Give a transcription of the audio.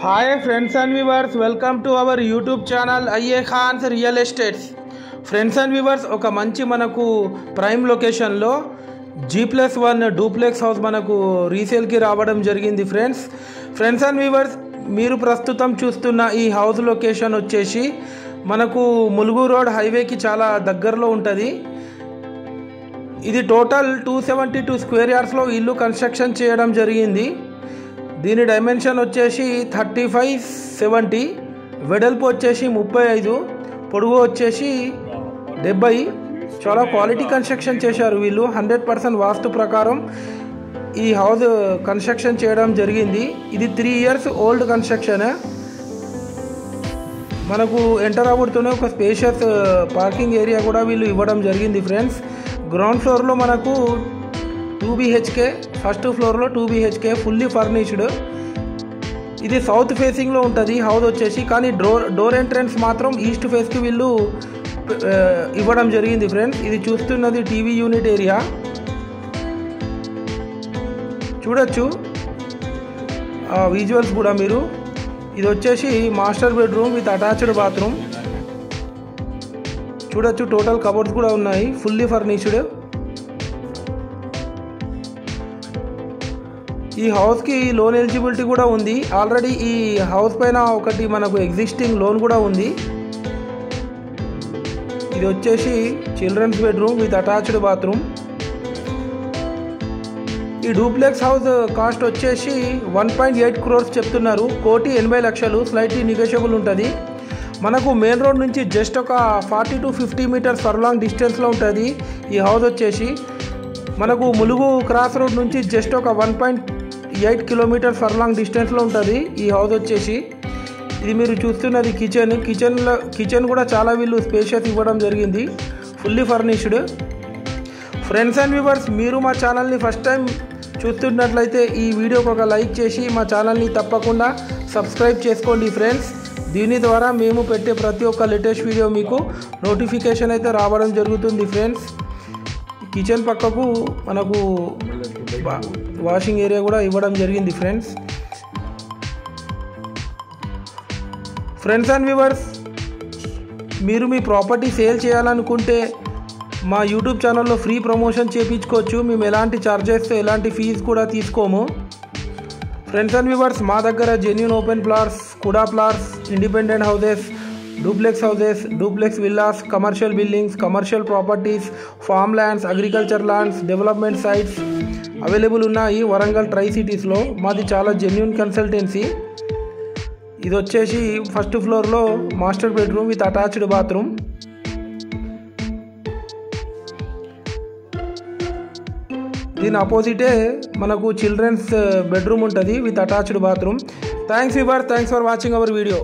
Hi friends and viewers, welcome to our YouTube channel IA Khan's Real Estates. Friends and viewers, ఒక మంచి మనకు prime లొకేషన్లో G+1 duplex house మనకు రీసేల్కి రావడం జరిగింది. ఫ్రెండ్స్ అండ్ వ్యూవర్స్, మీరు ప్రస్తుతం చూస్తున్న ఈ హౌస్ లొకేషన్ వచ్చేసి మనకు ములుగు రోడ్ హైవేకి చాలా దగ్గరలో ఉంటుంది. ఇది టోటల్ 272 స్క్వేర్ యార్డ్స్లో ఇల్లు కన్స్ట్రక్షన్ చేయడం జరిగింది. దీని డైమెన్షన్ వచ్చేసి 35-70, వెడల్పు వచ్చేసి 35, పొడవు వచ్చేసి 70. చాలా క్వాలిటీ కన్స్ట్రక్షన్ చేశారు వీళ్ళు. 100% వాస్తు ప్రకారం ఈ హౌస్ కన్స్ట్రక్షన్ చేయడం జరిగింది. ఇది 3 years ఓల్డ్ కన్స్ట్రక్షన్. మనకు ఎంటర్ అవుతూనే ఒక స్పేషియస్ పార్కింగ్ ఏరియా కూడా వీళ్ళు ఇవ్వడం జరిగింది. ఫ్రెండ్స్, గ్రౌండ్ ఫ్లోర్లో మనకు 2 BHK, ఫస్ట్ ఫ్లోర్లో 2 BHK ఫుల్లీ ఫర్నిష్డ్. ఇది సౌత్ ఫేసింగ్లో ఉంటుంది హౌస్ వచ్చేసి, కానీ డోర్ ఎంట్రన్స్ మాత్రం ఈస్ట్ ఫేస్కి వీళ్ళు ఇవ్వడం జరిగింది. ఫ్రెండ్స్, ఇది చూస్తున్నది టీవీ యూనిట్ ఏరియా. చూడొచ్చు ఆ విజువల్స్ కూడా మీరు. ఇది వచ్చేసి master bedroom with attached bathroom. చూడొచ్చు, టోటల్ కబోర్డ్స్ కూడా ఉన్నాయి, ఫుల్లీ ఫర్నిష్డ్. ఈ హౌస్కి లోన్ ఎలిజిబిలిటీ కూడా ఉంది. ఆల్రెడీ ఈ హౌస్ పైన ఒకటి మనకు ఎగ్జిస్టింగ్ లోన్ కూడా ఉంది. ఇది వచ్చేసి children's bedroom with attached bathroom. ఈ డూప్లెక్స్ హౌస్ కాస్ట్ వచ్చేసి 1.8 crores చెప్తున్నారు. 1,80,00,000, స్లైట్లీ నెగోషియబుల్ ఉంటుంది. మనకు మెయిన్ రోడ్ నుంచి జస్ట్ ఒక 40 to 50 meters ఫర్లాంగ్ డిస్టెన్స్లో ఉంటుంది ఈ హౌస్ వచ్చేసి. మనకు ములుగు క్రాస్ రోడ్ నుంచి జస్ట్ ఒక 1.8 kilometers ఫర్లాంగ్ డిస్టెన్స్లో ఉంటుంది ఈ హౌస్ వచ్చేసి. ఇది మీరు చూస్తున్నది కిచెన్ కూడా చాలా వీళ్ళు స్పేషియస్ ఇవ్వడం జరిగింది, fully furnished. Friends and viewers, మీరు మా ఛానల్ని ఫస్ట్ టైం చూస్తున్నట్లయితే ఈ వీడియోకి ఒక లైక్ చేసి మా ఛానల్ని తప్పకుండా సబ్స్క్రైబ్ చేసుకోండి. ఫ్రెండ్స్, దీని ద్వారా మేము పెట్టే ప్రతి ఒక్క లేటెస్ట్ వీడియో మీకు నోటిఫికేషన్ అయితే రావడం జరుగుతుంది. ఫ్రెండ్స్, కిచెన్ పక్కకు మనకు వాషింగ్ ఏరియా కూడా ఇవ్వడం జరిగింది. ఫ్రెండ్స్ అండ్ వ్యూవర్స్, మీరు మీ ప్రాపర్టీ సేల్ చేయాలనుకుంటే మా యూట్యూబ్ ఛానల్లో ఫ్రీ ప్రమోషన్ చేయించుకోవచ్చు. మేము ఎలాంటి ఛార్జెస్, ఎలాంటి ఫీజు కూడా తీసుకోము. ఫ్రెండ్స్ అండ్ వ్యూవర్స్, మా దగ్గర genuine open plots, KUDA plots, independent houses, duplex houses, duplex villas, commercial buildings, commercial properties, farm lands, agriculture lands, development sites available ఉన్నాయి వరంగల్ ట్రై సిటీస్లో. మాది చాలా జెన్యూన్ కన్సల్టెన్సీ. ఇది వచ్చేసి ఫస్ట్ ఫ్లోర్లో master bedroom with attached bathroom. దీని అపోజిటే మనకు చిల్డ్రన్స్ బెడ్రూమ్ ఉంటుంది with attached bathroom. Thanks viewers, thanks for watching our video.